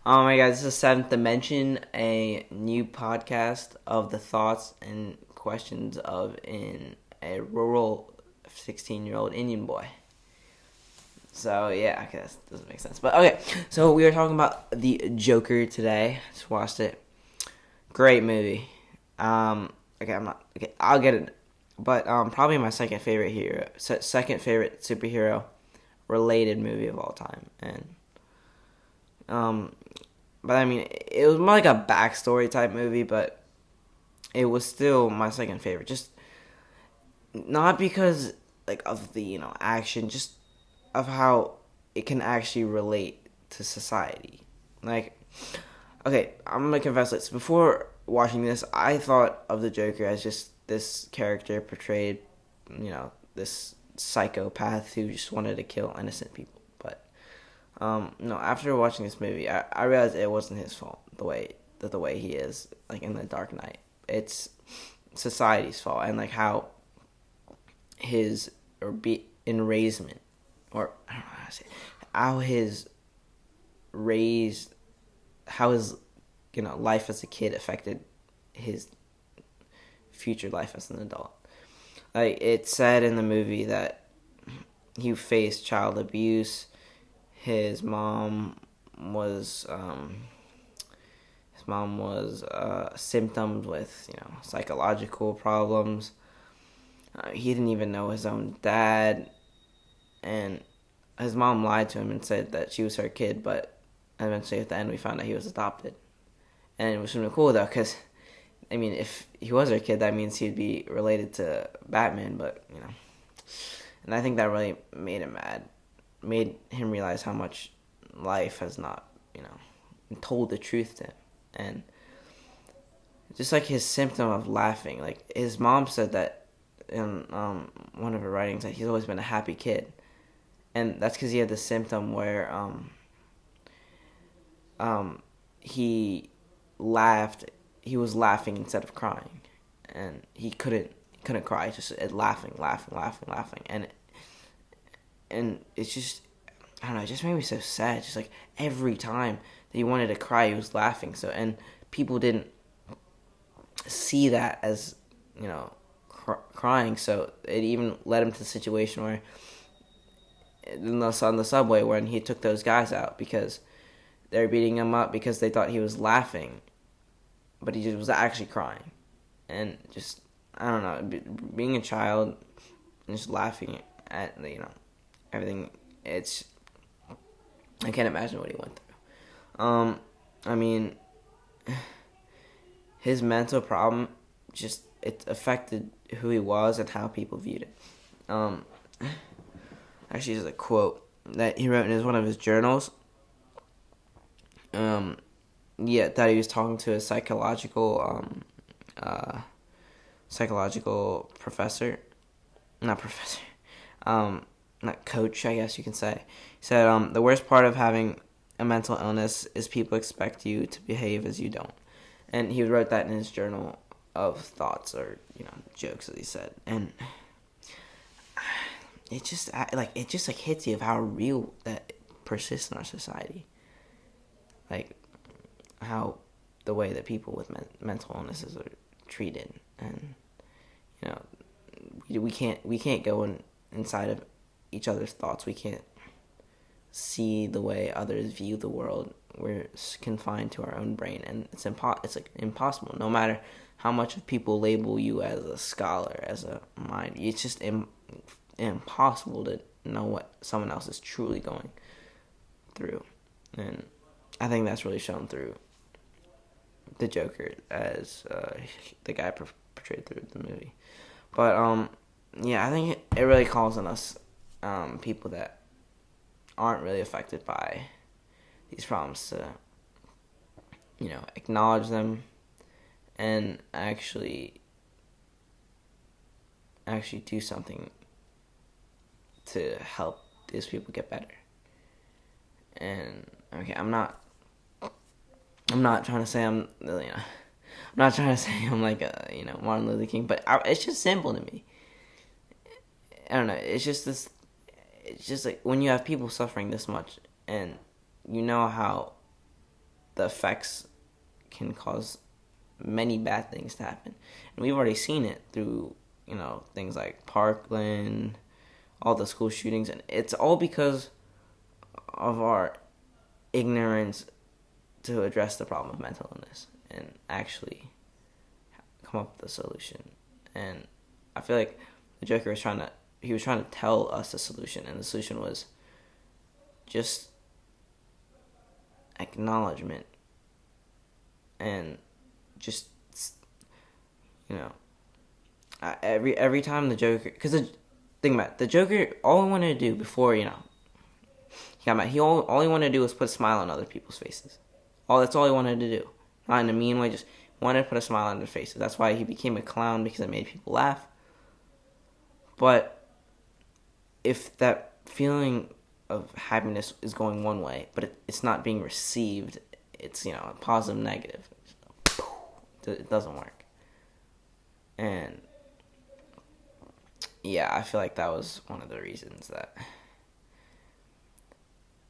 Hey guys, this is Seventh Dimension, a new podcast of the thoughts and questions of a rural 16-year-old Indian boy. So yeah, okay, that doesn't make sense. But okay, so we are talking about the Joker today. Just watched it. Great movie. Okay, I'll get it. But probably my second favorite superhero related movie of all time, and um, but I mean, it was more like a backstory type movie, but it was still my second favorite. Just not because like of the action, just of how it can actually relate to society. Like, okay, I'm gonna confess this. Before watching this, I thought of the Joker as just this character portrayed, this psychopath who just wanted to kill innocent people. But no, after watching this movie, I realized it wasn't his fault the way he is like in the Dark Knight. It's society's fault and like how his or be enraisement or I don't know how to say it, how his raised how his life as a kid affected his future life as an adult. Like it said in the movie that he faced child abuse. His mom was symptoms with psychological problems. He didn't even know his own dad, and his mom lied to him and said that she was her kid. But eventually, at the end, we found out he was adopted, and it was really cool though, because I mean, if he was her kid, that means he'd be related to Batman. But and I think that really made him mad, made him realize how much life has not told the truth to him. And just like his symptom of laughing, like his mom said that in one of her writings that he's always been a happy kid, and that's because he had the symptom where he laughed. He was laughing instead of crying, and he couldn't cry. Just laughing, and it's just I don't know. It just made me so sad. Just like every time that he wanted to cry, he was laughing. So and people didn't see that as crying. So it even led him to the situation where on the subway when he took those guys out because they were beating him up because they thought he was laughing, but he just was actually crying. And just I don't know, being a child and just laughing at everything. It's I can't imagine what he went through. I mean, his mental problem just it affected who he was and how people viewed it. Actually, there's a quote that he wrote in one of his journals. That he was talking to a psychological professor, not professor, not coach, I guess you can say. He said, the worst part of having a mental illness is people expect you to behave as you don't. And he wrote that in his journal of thoughts or, jokes that he said. And it just hits you of how real that persists in our society. Like, how the way that people with mental illnesses are treated. And, we can't go inside of each other's thoughts. We can't see the way others view the world. We're confined to our own brain, and it's like impossible. No matter how much of people label you as a scholar, as a mind, it's just impossible to know what someone else is truly going through. And I think that's really shown through the Joker as the guy portrayed through the movie. But I think it really calls on us people that aren't really affected by these problems to acknowledge them and actually do something to help these people get better. And okay, I'm not trying to say I'm not trying to say I'm like Martin Luther King, but it's just simple to me. I don't know. It's just this. It's just like when you have people suffering this much, and you know how the effects can cause many bad things to happen. And we've already seen it through, things like Parkland, all the school shootings, and it's all because of our ignorance to address the problem of mental illness and actually come up with a solution. And I feel like the Joker was trying to tell us a solution, and the solution was just acknowledgement and just, every time the Joker, because think about it, the Joker, all he wanted to do before, he got mad, all he wanted to do was put a smile on other people's faces. That's all he wanted to do. Not in a mean way, just wanted to put a smile on their faces. That's why he became a clown, because it made people laugh. But if that feeling of happiness is going one way, but it's not being received, it's, a positive, negative. It doesn't work. And yeah, I feel like that was one of the reasons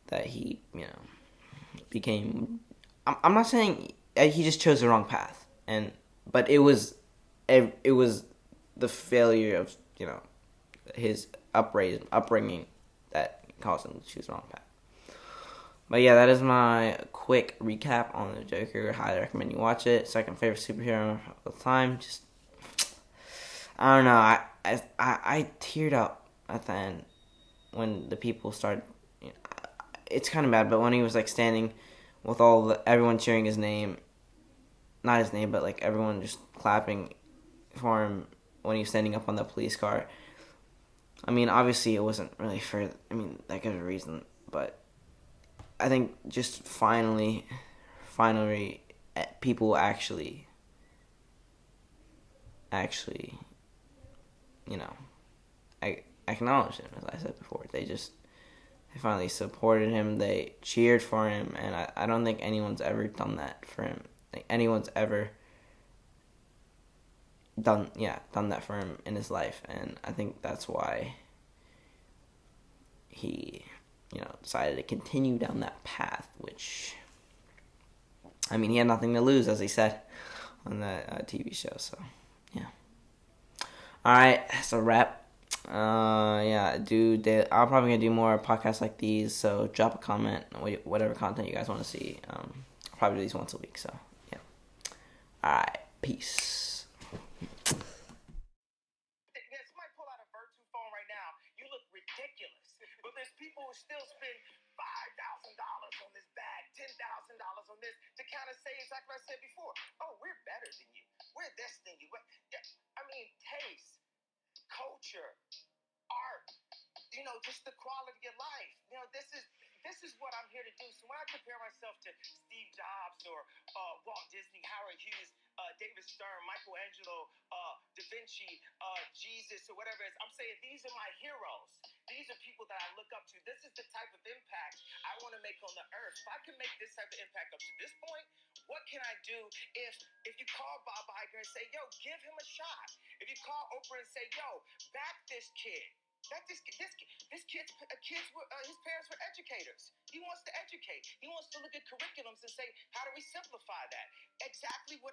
that he, became. I'm not saying he just chose the wrong path, but it was the failure of his upbringing that caused him to choose the wrong path. But yeah, that is my quick recap on the Joker. I highly recommend you watch it. Second favorite superhero of the time. Just, I don't know. I teared up at the end when the people started. It's kind of bad, but when he was standing with everyone cheering his name, not his name, but everyone just clapping for him when he was standing up on the police car. I mean, obviously it wasn't really for that good of a reason, but I think just finally, people actually, acknowledged him, as I said before. They finally supported him. They cheered for him, and I don't think anyone's ever done that for him. Anyone's ever done that for him in his life, and I think that's why he, decided to continue down that path, which, he had nothing to lose, as he said on that TV show, so, yeah. Alright, that's a wrap. I'm probably gonna do more podcasts like these, so drop a comment, whatever content you guys want to see. I'll probably do these once a week, so, yeah. Alright, peace. Ridiculous, but there's people who still spend $5,000 on this bag, $10,000 on this to kind of say exactly what I said before. Oh, we're better than you. We're this than you. Taste, culture, art, just the quality of life. This is what I'm here to do. So when I compare myself to Steve Jobs or Walt Disney, Howard Hughes, David Stern, Michelangelo, Da Vinci, Jesus, or whatever it is, I'm saying these are my heroes. These are people that I look up to. This is the type of impact I want to make on the earth. If I can make this type of impact up to this point, what can I do if you call Bob Iger and say, yo, give him a shot? If you call Oprah and say, yo, back this kid. His parents were educators. He wants to educate. He wants to look at curriculums and say, how do we simplify that? Exactly what